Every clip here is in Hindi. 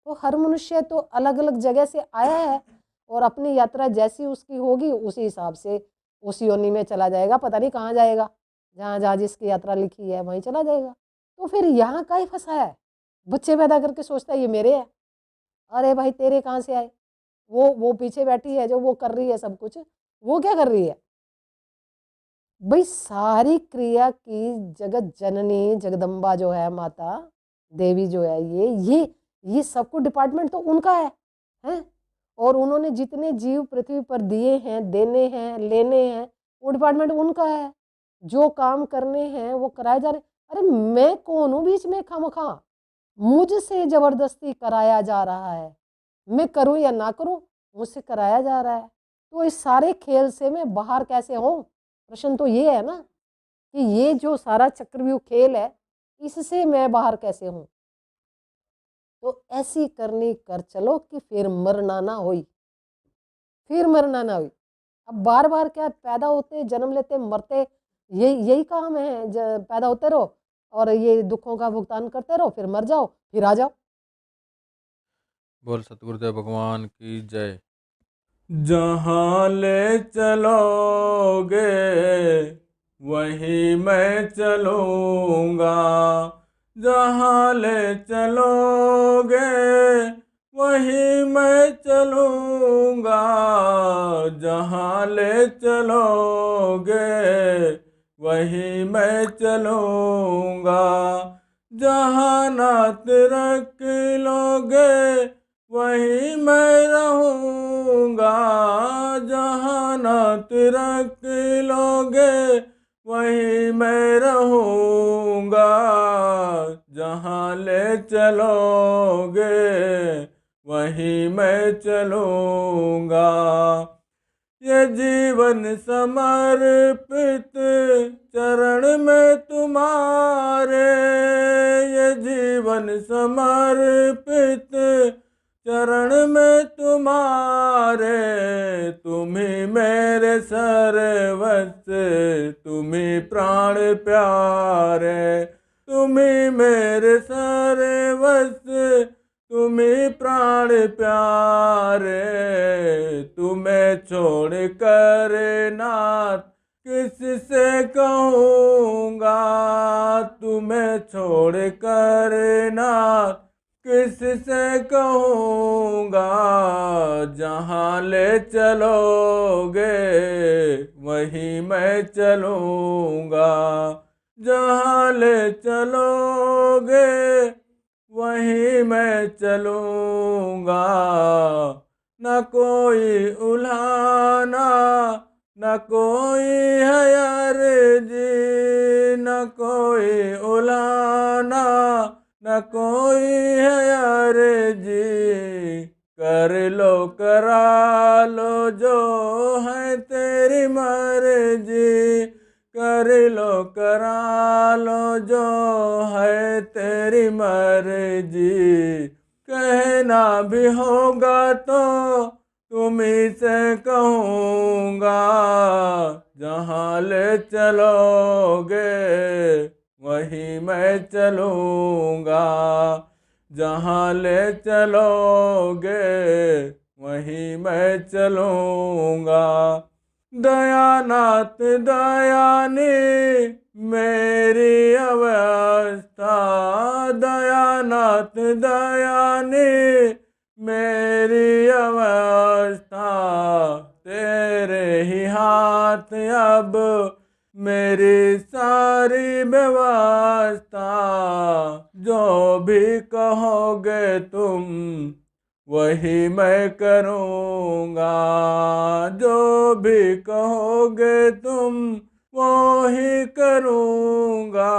तो हर मनुष्य तो अलग अलग जगह से आया है और अपनी यात्रा जैसी उसकी होगी उसी हिसाब से उस योनि में चला जाएगा, पता नहीं कहाँ जाएगा। जहाँ जहाँ जिसकी यात्रा लिखी है वहीं चला जाएगा। तो फिर यहाँ का ही फंसा है, बच्चे पैदा करके सोचता है ये मेरे है। अरे भाई तेरे कहाँ से आए? वो पीछे बैठी है जो वो कर रही है सब कुछ, वो क्या कर रही है? भाई सारी क्रिया की जगत जननी जगदम्बा जो है माता देवी जो है ये सबको डिपार्टमेंट तो उनका है? और उन्होंने जितने जीव पृथ्वी पर दिए हैं, देने हैं, लेने हैं, वो डिपार्टमेंट उनका है। जो काम करने हैं वो कराए जा रहे। अरे मैं कौन हूँ बीच में खामखा? मुझसे जबरदस्ती कराया जा रहा है, मैं करूं या ना करूं मुझसे कराया जा रहा है। तो इस सारे खेल से मैं बाहर कैसे हूं? प्रश्न तो ये है ना कि ये जो सारा चक्रव्यूह खेल है इससे मैं बाहर कैसे हूं? तो ऐसी करनी कर चलो कि फिर मरना ना होई, फिर मरना ना हुई। अब बार बार क्या पैदा होते जन्म लेते मरते, यही यही काम है। पैदा होते रहो और ये दुखों का भुगतान करते रहो, फिर मर जाओ, फिर आ जाओ। बोल सतगुरुदेव भगवान की जय। जहाँ ले चलोगे वहीं मैं चलूँगा, जहाँ ले चलोगे वहीं मैं चलूँगा, जहाँ ले चलोगे वहीं मैं चलूँगा, जहाँ नात रख लोगे वहीं मैं रहूँगा, जहाँ नात रख लोगे वहीं मैं रहूँगा, जहाँ ले चलोगे वहीं मैं चलूँगा। ये जीवन समर्पित चरण में तुम्हारे, ये जीवन समर्पित चरण में तुम्हारे, तुम्ही मेरे सर्वस्व, तुम्ही प्राण प्यारे, तुम्ही मेरे सर्वस्व, तुम्ही प्राण प्यारे, तुम्हें छोड़ कर नाथ किससे कहूँगा, तुम्हें छोड़ कर नाथ किससे कहूँगा, जहाँ ले चलोगे वहीं मैं चलूँगा, जहाँ ले चलोगे वहीं मैं चलूँगा, न कोई उल्हाना न कोई है अर्जी, न कोई उल्हाना न कोई है अर्जी, कर लो करा लो जो है तेरी मर्जी, कर लो करा लो जो है तेरी मर्जी, कहना भी होगा तो तुम्ही से कहूँगा, जहाँ ले चलोगे वहीं मैं चलूँगा, जहाँ ले चलोगे वहीं मैं चलूँगा। दयानाथ दयानी मेरी अवस्था, दयानाथ दयानी मेरी अवस्था, तेरे ही हाथ अब मेरी सारी व्यवस्था, जो भी कहोगे तुम वही मैं करूँगा, जो भी कहोगे तुम वो ही करूँगा,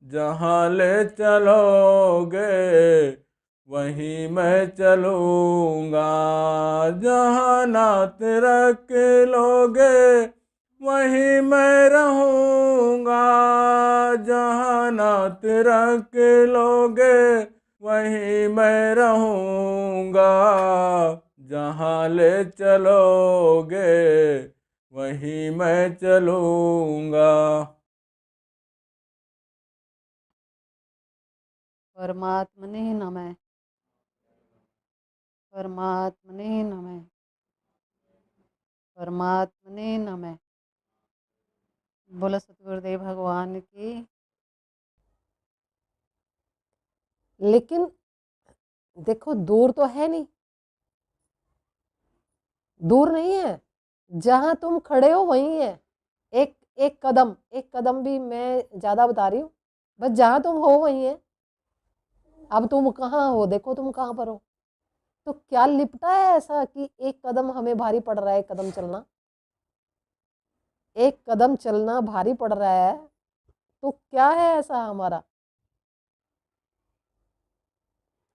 जहाँ ले चलोगे वहीं मैं चलूँगा, जहाँ नात रख लोगे वहीं मैं रहूँगा, जहाँ नात रख लोगे वहीं मैं रहूँगा, जहाँ ले चलोगे वहीं मैं चलूँगा। परमात्मने नमः। परमात्मने नमः, परमात्मने नमः। बोलो सतगुरुदेव भगवान की। लेकिन देखो दूर तो है नहीं, दूर नहीं है, जहां तुम खड़े हो वहीं है। एक एक कदम भी मैं ज्यादा बता रही हूँ, बस जहां तुम हो वहीं है। अब तुम कहाँ हो, देखो तुम कहाँ पर हो। तो क्या लिपटा है ऐसा कि एक कदम हमें भारी पड़ रहा है, एक कदम चलना, एक कदम चलना भारी पड़ रहा है। तो क्या है ऐसा हमारा।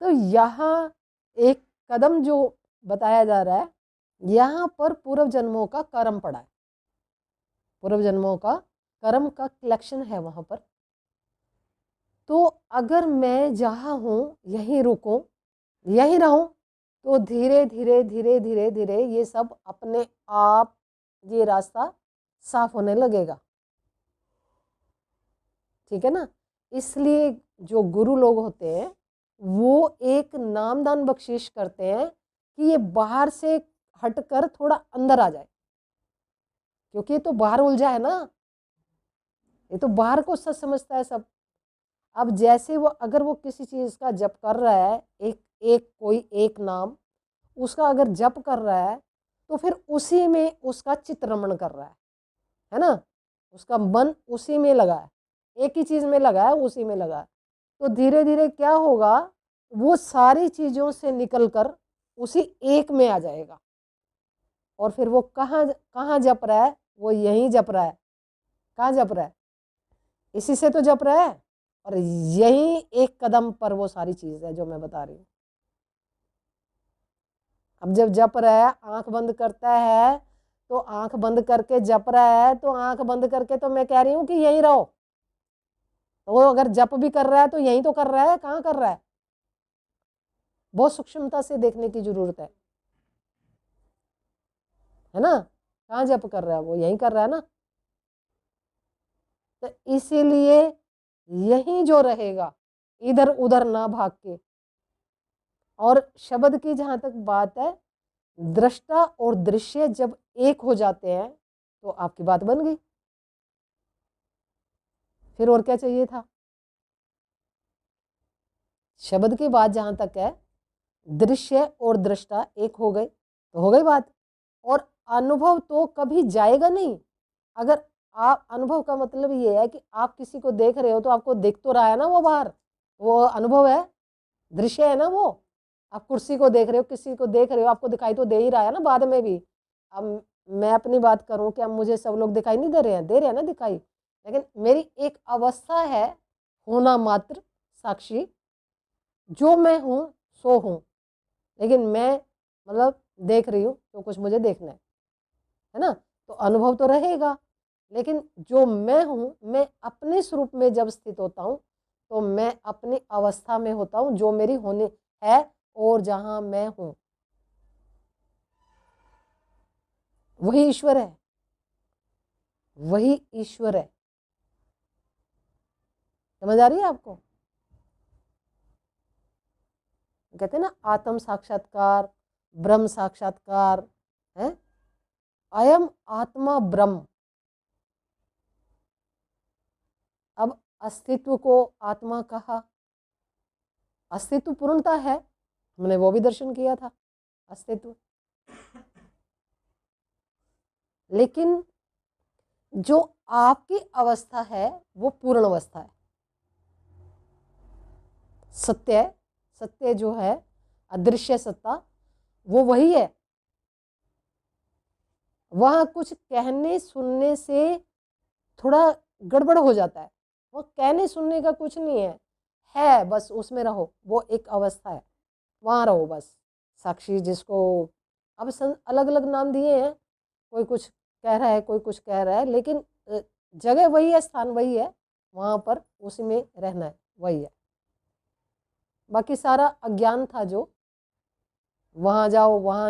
तो यहाँ एक कदम जो बताया जा रहा है, यहाँ पर पूर्व जन्मों का कर्म पड़ा है, पूर्व जन्मों का कर्म का कलेक्शन है वहां पर। तो अगर मैं जहाँ हूँ यहीं रुकूं, यहीं रहूं, तो धीरे धीरे धीरे धीरे धीरे ये सब अपने आप ये रास्ता साफ होने लगेगा। ठीक है ना। इसलिए जो गुरु लोग होते हैं वो एक नामदान बख्शीश करते हैं कि ये बाहर से हटकर थोड़ा अंदर आ जाए, क्योंकि ये तो बाहर उलझा है ना, ये तो बाहर को सच समझता है सब। अब जैसे वो अगर वो किसी चीज का जप कर रहा है, कोई एक नाम उसका अगर जप कर रहा है, तो फिर उसी में उसका चित्रमण कर रहा है ना। उसका मन उसी में लगा है, एक ही चीज में लगा है, उसी में लगा है। तो धीरे धीरे क्या होगा, वो सारी चीजों से निकलकर उसी एक में आ जाएगा। और फिर वो कहाँ कहाँ जप रहा है, वो यहीं जप रहा है। कहाँ जप रहा है, इसी से तो जप रहा है। और यही एक कदम पर वो सारी चीज है जो मैं बता रही हूँ। अब जब जप रहा है, आंख बंद करता है, तो आंख बंद करके जप रहा है, तो आंख बंद करके तो मैं कह रही हूँ कि यहीं रहो। तो वो अगर जप भी कर रहा है तो यहीं तो कर रहा है, कहाँ कर रहा है। बहुत सूक्ष्मता से देखने की जरूरत है ना। कहाँ जप कर रहा है, वो यहीं कर रहा है ना। तो इसीलिए यहीं जो रहेगा, इधर उधर ना भाग के। और शब्द की जहां तक बात है, दृष्टा और दृश्य जब एक हो जाते हैं तो आपकी बात बन गई। फिर और क्या चाहिए था। शब्द की बात जहां तक है, दृश्य और दृष्टा एक हो गए तो हो गई बात। और अनुभव तो कभी जाएगा नहीं। अगर आप, अनुभव का मतलब ये है कि आप किसी को देख रहे हो तो आपको दिख तो रहा है ना वो बाहर, वो अनुभव है, दृश्य है ना वो। आप कुर्सी को देख रहे हो, किसी को देख रहे हो, आपको दिखाई तो दे ही रहा है ना बाद में भी। अब मैं अपनी बात करूं कि अब मुझे सब लोग दिखाई नहीं दे रहे हैं, दे रहे हैं ना दिखाई। लेकिन मेरी एक अवस्था है, होना मात्र साक्षी, जो मैं हूं सो हूं। लेकिन मैं मतलब देख रही हूँ तो कुछ मुझे देखना है ना। तो अनुभव तो रहेगा, लेकिन जो मैं हूं, मैं अपने स्वरूप में जब स्थित होता हूं तो मैं अपनी अवस्था में होता हूं जो मेरी होने है। और जहां मैं हूं वही ईश्वर है, वही ईश्वर है। समझ आ रही है आपको। कहते हैं ना आत्म साक्षात्कार, ब्रह्म साक्षात्कार है। अयम आत्मा ब्रह्म। अब अस्तित्व को आत्मा कहा, अस्तित्व पूर्णता है, हमने वो भी दर्शन किया था अस्तित्व। लेकिन जो आपकी अवस्था है वो पूर्ण अवस्था है, सत्य है। सत्य जो है, अदृश्य सत्ता, वो वही है। वहां कुछ कहने सुनने से थोड़ा गड़बड़ हो जाता है। वो कहने सुनने का कुछ नहीं है बस उसमें रहो, वो एक अवस्था है, वहां रहो बस। साक्षी जिसको अब अलग अलग नाम दिए हैं, कोई कुछ कह रहा है, कोई कुछ कह रहा है, लेकिन जगह वही है, स्थान वही है, वहां पर उसी में रहना है, वही है। बाकी सारा अज्ञान था जो, वहां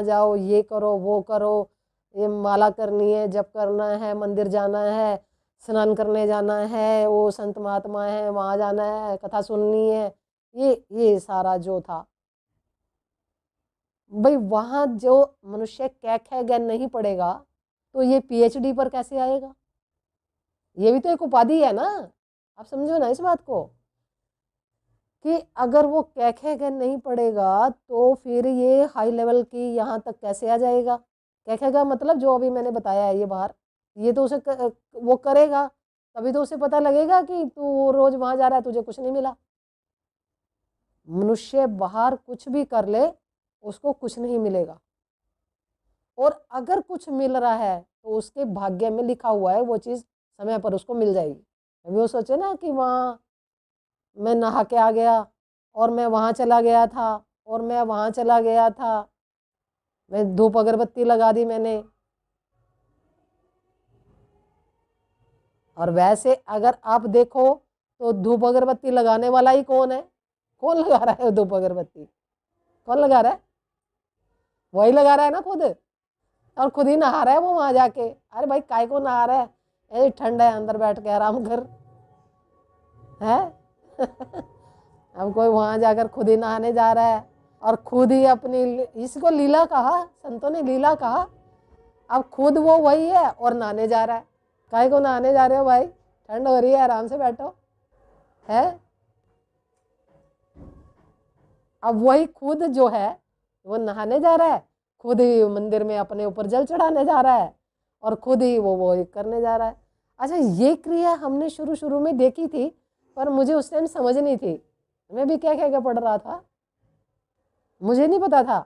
जाओ, ये करो वो करो, ये माला करनी है, जप करना है, मंदिर जाना है, स्नान करने जाना है, वो संत महात्मा है वहां जाना है, कथा सुननी है, ये सारा जो था भाई वहाँ जो मनुष्य कै ख ग नहीं पढ़ेगा तो ये पीएचडी पर कैसे आएगा? ये भी तो एक उपाधि है ना, आप समझो ना इस बात को, कि अगर वो कै ख ग नहीं पढ़ेगा तो फिर ये हाई लेवल की यहाँ तक कैसे आ जाएगा? कै ख ग मतलब जो अभी मैंने बताया है ये बाहर, ये तो उसे वो करेगा तभी तो उसे पता लगेगा कि तू रोज वहां जा रहा है तुझे कुछ नहीं मिला। मनुष्य बाहर कुछ भी कर ले उसको कुछ नहीं मिलेगा, और अगर कुछ मिल रहा है तो उसके भाग्य में लिखा हुआ है वो चीज़ समय पर उसको मिल जाएगी। अभी वो सोचे ना कि वहाँ मैं नहा के आ गया और मैं वहाँ चला गया था और मैं वहाँ चला गया था, मैं धूप अगरबत्ती लगा दी मैंने। और वैसे अगर आप देखो तो धूप अगरबत्ती लगाने वाला ही कौन है? कौन लगा रहा है धूप अगरबत्ती? कौन लगा रहा है? वही लगा रहा है ना खुद, और खुद ही नहा रहा है वो वहां जाके। अरे भाई काय को नहा रहा है? ऐसे ठंड है अंदर बैठ के आराम कर है। अब कोई वहां जाकर खुद ही नहाने जा रहा है और खुद ही अपनी, इसको लीला कहा, संतों ने लीला कहा। अब खुद वो वही है और नहाने जा रहा है। काय को नहाने जा रहे हो भाई? ठंड हो रही है आराम से बैठो है। अब वही खुद जो है वो नहाने जा रहा है, खुद ही मंदिर में अपने ऊपर जल चढ़ाने जा रहा है और खुद ही वो करने जा रहा है। अच्छा, ये क्रिया हमने शुरू शुरू में देखी थी पर मुझे उस टाइम समझ नहीं थी, मैं भी क्या क्या पढ़ रहा था, मुझे नहीं पता था।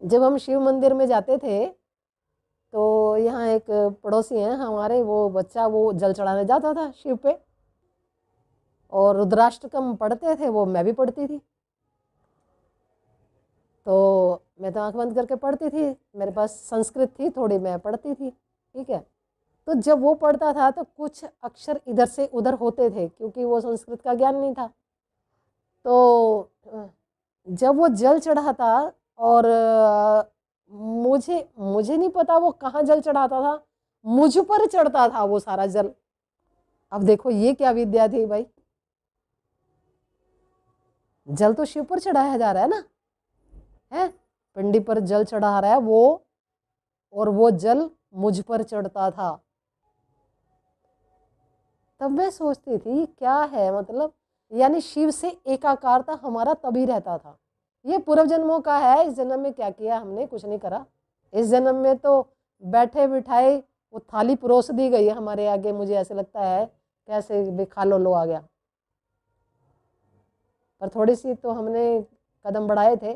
जब हम शिव मंदिर में जाते थे तो यहाँ एक पड़ोसी हैं हमारे, वो बच्चा वो जल चढ़ाने जाता था शिव पे, और रुद्राष्टकम पढ़ते थे, वो मैं भी पढ़ती थी। तो मैं तो आंख बंद करके पढ़ती थी, मेरे पास संस्कृत थी थोड़ी, मैं पढ़ती थी, ठीक है। तो जब वो पढ़ता था तो कुछ अक्षर इधर से उधर होते थे क्योंकि वो संस्कृत का ज्ञान नहीं था। तो जब वो जल चढ़ाता और मुझे मुझे नहीं पता वो कहाँ जल चढ़ाता था, मुझ पर चढ़ता था वो सारा जल। अब देखो ये क्या विद्या थी भाई, जल तो शिव पर चढ़ाया जा रहा है ना, है पिंडी पर जल चढ़ा रहा है वो, और वो जल मुझ पर चढ़ता था। तब मैं सोचती थी क्या है मतलब, यानी शिव से एकाकारता हमारा तभी रहता था। ये पूर्व जन्मों का है, इस जन्म में क्या किया हमने? कुछ नहीं करा। इस जन्म में तो बैठे बिठाए वो थाली परोस दी गई है हमारे आगे, मुझे ऐसे लगता है कैसे भी खा लो आ गया। पर थोड़ी सी तो हमने कदम बढ़ाए थे।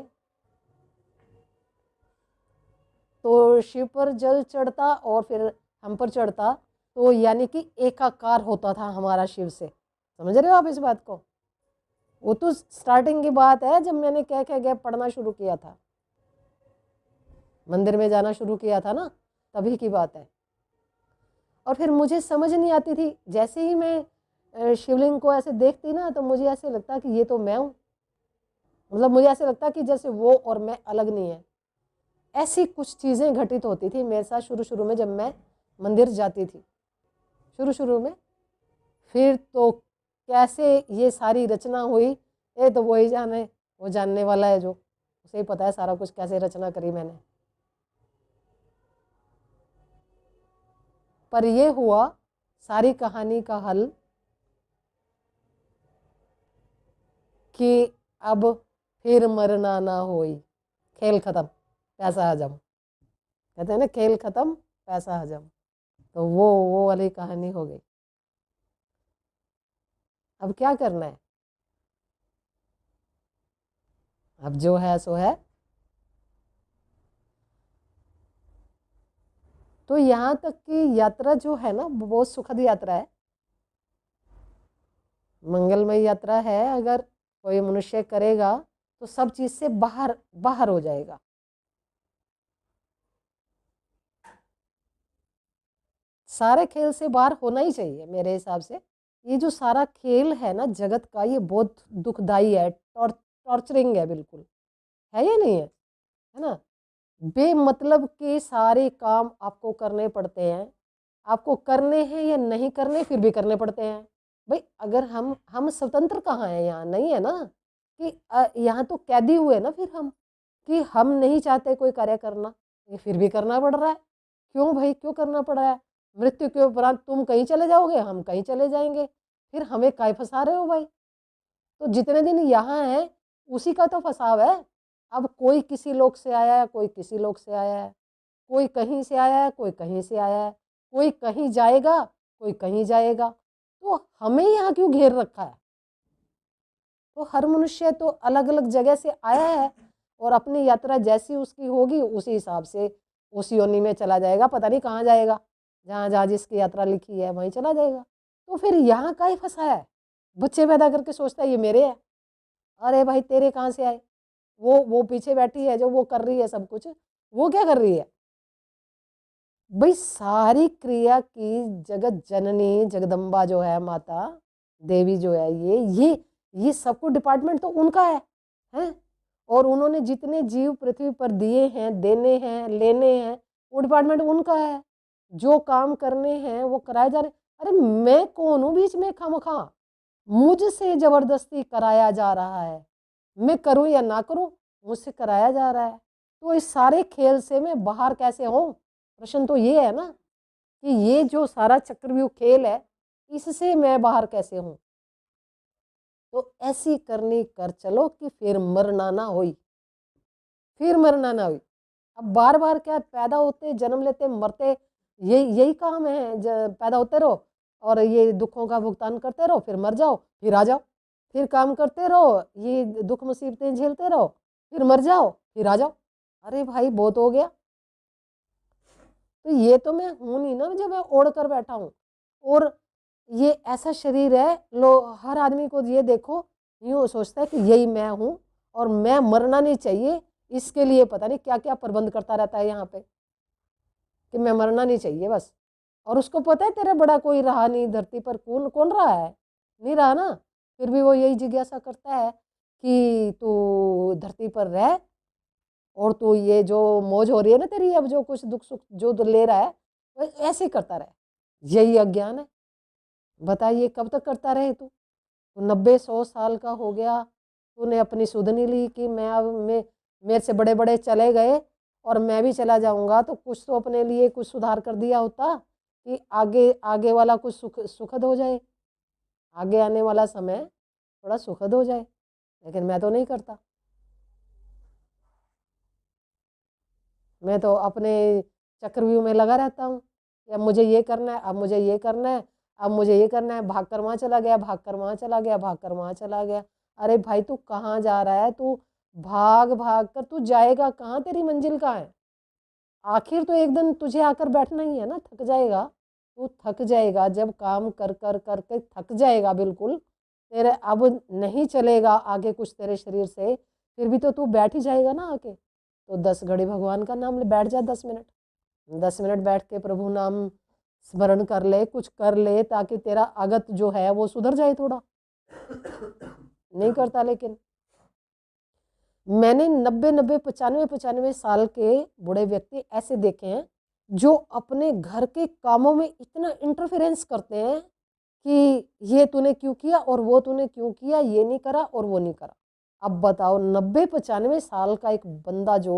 तो शिव पर जल चढ़ता और फिर हम पर चढ़ता, तो यानी कि एकाकार होता था हमारा शिव से। समझ रहे हो आप इस बात को? वो तो स्टार्टिंग की बात है जब मैंने क्या गया पढ़ना शुरू किया था, मंदिर में जाना शुरू किया था ना, तभी की बात है। और फिर मुझे समझ नहीं आती थी, जैसे ही मैं शिवलिंग को ऐसे देखती ना तो मुझे ऐसे लगता कि ये तो मैं हूँ, मतलब मुझे ऐसे लगता कि जैसे वो और मैं अलग नहीं है। ऐसी कुछ चीज़ें घटित होती थी मेरे साथ शुरू शुरू में जब मैं मंदिर जाती थी, शुरू शुरू में। फिर तो कैसे ये सारी रचना हुई, ये तो वही जाने, वो जानने वाला है जो, उसे ही पता है सारा कुछ कैसे रचना करी मैंने। पर ये हुआ सारी कहानी का हल कि अब फिर मरना ना होई, खेल खत्म पैसा हजम, कहते हैं ना खेल खत्म पैसा हजम। तो वो वाली कहानी हो गई। अब क्या करना है? अब जो है सो है। तो यहाँ तक की यात्रा जो है ना बहुत सुखद यात्रा है, मंगलमय यात्रा है। अगर कोई मनुष्य करेगा तो सब चीज से बाहर बाहर हो जाएगा। सारे खेल से बाहर होना ही चाहिए मेरे हिसाब से। ये जो सारा खेल है ना जगत का, ये बहुत दुखदाई है, टॉर्चरिंग है, बिल्कुल है या नहीं है ना? बेमतलब के सारे काम आपको करने पड़ते हैं, आपको करने हैं या नहीं करने फिर भी करने पड़ते हैं। भाई अगर हम स्वतंत्र कहाँ हैं? यहाँ नहीं है ना, कि यहाँ तो कैदी हुए ना फिर हम। कि हम नहीं चाहते कोई कार्य करना, ये फिर भी करना पड़ रहा है। क्यों भाई, क्यों करना पड़ रहा है? मृत्यु के उपरांत तुम कहीं चले जाओगे, हम कहीं चले जाएंगे, फिर हमें काहे फंसा रहे हो भाई? तो जितने दिन यहाँ है उसी का तो फंसाव है। अब कोई किसी लोक से आया है, कोई किसी लोक से आया है, कोई कहीं से आया है, कोई कहीं से आया है, कोई कहीं जाएगा, कोई कहीं जाएगा। तो हमें यहाँ क्यों घेर रखा है? तो हर मनुष्य तो अलग अलग जगह से आया है और अपनी यात्रा जैसी उसकी होगी उसी हिसाब से उस योनि में चला जाएगा। पता नहीं कहाँ जाएगा, जहाँ जहाँ जिसकी यात्रा लिखी है वहीं चला जाएगा। तो फिर यहाँ का ही फंसा है। बच्चे पैदा करके सोचता है ये मेरे है। अरे भाई तेरे कहाँ से आए? वो पीछे बैठी है जो वो कर रही है सब कुछ, वो क्या कर रही है भाई? सारी क्रिया की जगत जननी जगदम्बा जो है, माता देवी जो है, ये सब कुछ डिपार्टमेंट तो उनका है? और उन्होंने जितने जीव पृथ्वी पर दिए हैं, देने हैं, लेने हैं, वो डिपार्टमेंट उनका है। जो काम करने हैं वो कराए जा रहे। अरे मैं कौन हूँ बीच में खामखा? मुझसे जबरदस्ती कराया जा रहा है। मैं करूं या ना करूं, मुझसे कराया जा रहा है। तो इस सारे खेल से मैं बाहर कैसे हूं? प्रश्न तो ये है ना कि ये जो सारा चक्रव्यूह खेल है, इससे मैं बाहर कैसे हूं? तो ऐसी करनी कर चलो कि फिर मरना ना होई, फिर मरना ना हुई। अब बार बार क्या, पैदा होते जन्म लेते मरते, यही काम है। पैदा होते रहो और ये दुखों का भुगतान करते रहो, फिर मर जाओ, फिर आ जाओ, फिर काम करते रहो, ये दुख मुसीबतें झेलते रहो, फिर मर जाओ, फिर आ जाओ। अरे भाई बहुत हो गया। तो ये तो मैं हूं नहीं ना जो मैं ओढ़ कर बैठा हूं। और ये ऐसा शरीर है, लो हर आदमी को ये देखो यूँ सोचता है कि यही मैं हूं और मैं मरना नहीं चाहिए, इसके लिए पता नहीं क्या क्या प्रबंध करता रहता है यहाँ पे कि मैं मरना नहीं चाहिए बस। और उसको पता है तेरे बड़ा कोई रहा नहीं धरती पर, कौन कौन रहा है? नहीं रहा ना। फिर भी वो यही जिज्ञासा करता है कि तू धरती पर रह और तू ये जो मौज हो रही है ना तेरी, अब जो कुछ दुख सुख जो तो ले रहा है, ऐसे ही करता रहे। यही अज्ञान है। बताइए कब तक करता रहे तू? 90-100 साल का हो गया, तूने अपनी सुध नहीं ली कि मैं अब मेरे से बड़े बड़े चले गए और मैं भी चला जाऊंगा, तो कुछ तो अपने लिए कुछ सुधार कर दिया होता कि आगे आगे वाला कुछ सुखद हो जाए, आगे आने वाला समय थोड़ा सुखद हो जाए। लेकिन मैं तो नहीं करता। मैं तो अपने चक्रव्यूह में लगा रहता हूँ। अब मुझे ये करना है, अब मुझे ये करना है, अब मुझे ये करना है, भाग कर वहाँ चला गया, भाग कर वहाँ चला गया, भाग कर वहाँ चला गया। अरे भाई तू कहाँ जा रहा है? तू भाग भाग कर तू जाएगा कहाँ? तेरी मंजिल कहाँ है? आखिर तो एक दिन तुझे आकर बैठना ही है ना, थक जाएगा। तू थक जाएगा जब काम कर कर करके थक जाएगा बिल्कुल, तेरे अब नहीं चलेगा आगे कुछ तेरे शरीर से, फिर भी तो तू बैठ ही जाएगा ना आके। तो 10 घड़ी भगवान का नाम ले, बैठ जा 10 मिनट, 10 मिनट बैठ के प्रभु नाम स्मरण कर ले, कुछ कर ले ताकि तेरा आगत जो है वो सुधर जाए थोड़ा। नहीं करता। लेकिन मैंने 90-90, 95-95 साल के बूढ़े व्यक्ति ऐसे देखे हैं जो अपने घर के कामों में इतना इंटरफेरेंस करते हैं कि ये तूने क्यों किया और वो तूने क्यों किया, ये नहीं करा और वो नहीं करा। अब बताओ 90-95 साल का एक बंदा जो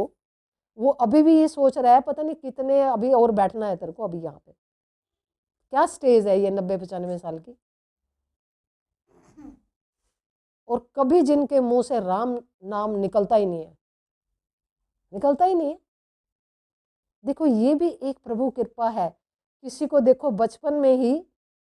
वो अभी भी ये सोच रहा है पता नहीं कितने अभी और बैठना है तेरे को अभी यहाँ पे। क्या स्टेज है ये 90-95 साल की? और कभी जिनके मुंह से राम नाम निकलता ही नहीं है, निकलता ही नहीं है। देखो ये भी एक प्रभु कृपा है। किसी को देखो बचपन में ही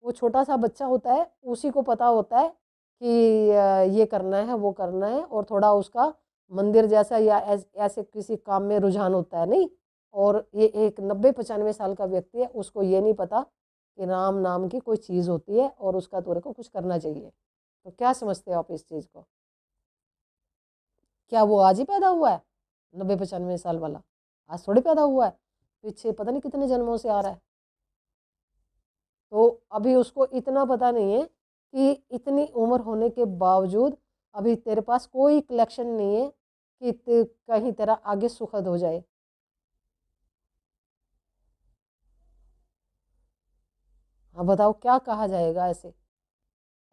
वो छोटा सा बच्चा होता है, उसी को पता होता है कि ये करना है वो करना है, और थोड़ा उसका मंदिर जैसा या ऐसे किसी काम में रुझान होता है नहीं। और ये एक 90-95 साल का व्यक्ति है, उसको ये नहीं पता कि राम नाम की कोई चीज़ होती है और उसका तेरे को कुछ करना चाहिए। तो क्या समझते हो आप इस चीज़ को? क्या वो आज ही पैदा हुआ है 90-95 साल वाला? आज थोड़ी पैदा हुआ है, पीछे पता नहीं कितने जन्मों से आ रहा है। तो अभी उसको इतना पता नहीं है कि इतनी उम्र होने के बावजूद अभी तेरे पास कोई कलेक्शन नहीं है कि कहीं तेरा आगे सुखद हो जाए। हाँ बताओ क्या कहा जाएगा ऐसे?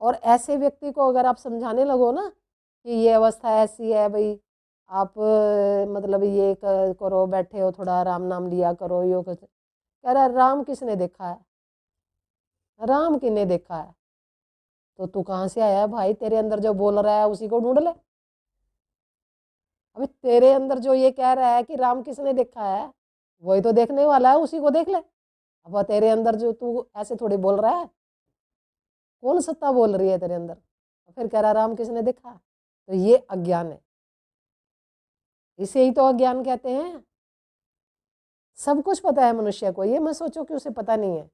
और ऐसे व्यक्ति को अगर आप समझाने लगो ना कि ये अवस्था ऐसी है भाई, आप मतलब ये करो, बैठे हो थोड़ा राम नाम लिया करो, यो कह रहा राम किसने देखा है, राम किसने देखा है। तो तू कहाँ से आया है भाई, तेरे अंदर जो बोल रहा है उसी को ढूंढ ले। अभी तेरे अंदर जो ये कह रहा है कि राम किसने देखा है, वही तो देखने वाला है, उसी को देख ले। अब तेरे अंदर जो तू ऐसे थोड़ी बोल रहा है, कौन सत्ता बोल रही है तेरे अंदर, फिर कह रहा राम किसने देखा। तो ये अज्ञान है, इसे ही तो अज्ञान कहते हैं। सब कुछ पता है मनुष्य को, ये मत सोचो कि उसे पता नहीं है,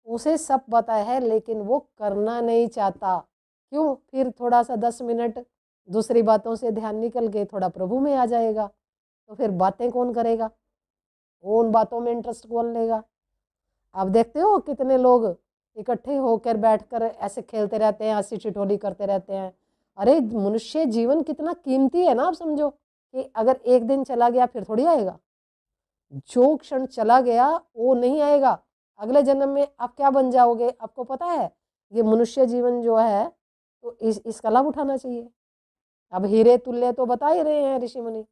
उसे सब पता है, लेकिन वो करना नहीं चाहता। क्यों? फिर थोड़ा सा 10 मिनट दूसरी बातों से ध्यान निकल के थोड़ा प्रभु में आ जाएगा, तो फिर बातें कौन करेगा, उन बातों में इंटरेस्ट कौन लेगा। आप देखते हो कितने लोग इकट्ठे होकर बैठकर ऐसे खेलते रहते हैं, हंसी ठिठोली करते रहते हैं। अरे मनुष्य जीवन कितना कीमती है ना, आप समझो कि अगर एक दिन चला गया फिर थोड़ी आएगा, जो क्षण चला गया वो नहीं आएगा। अगले जन्म में आप क्या बन जाओगे आपको पता है। ये मनुष्य जीवन जो है तो इसका लाभ उठाना चाहिए। अब हीरे तुल्य तो बता ही रहे हैं ऋषि मुनि,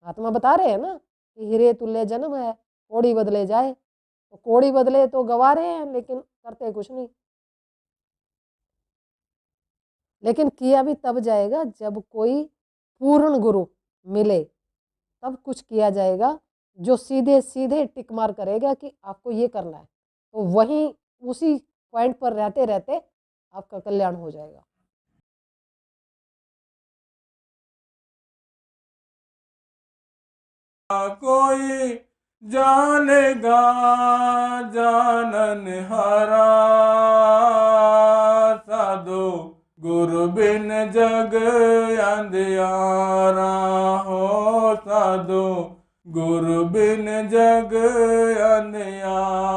आत्मा बता रहे हैं ना कि हीरे तुल्य जन्म है, कोड़ी बदले जाए। तो कोड़ी बदले तो गवा रहे हैं, लेकिन करते कुछ नहीं। लेकिन किया भी तब जाएगा जब कोई पूर्ण गुरु मिले, तब कुछ किया जाएगा जो सीधे सीधे टिक मार करेगा कि आपको ये करना है। तो वहीं उसी पॉइंट पर रहते रहते आपका कल्याण हो जाएगा। कोई जानेगा जानन हारा, साधु गुरु बिन जग अंधियारा हो, साधु गुरु बिन जग अंधियारा।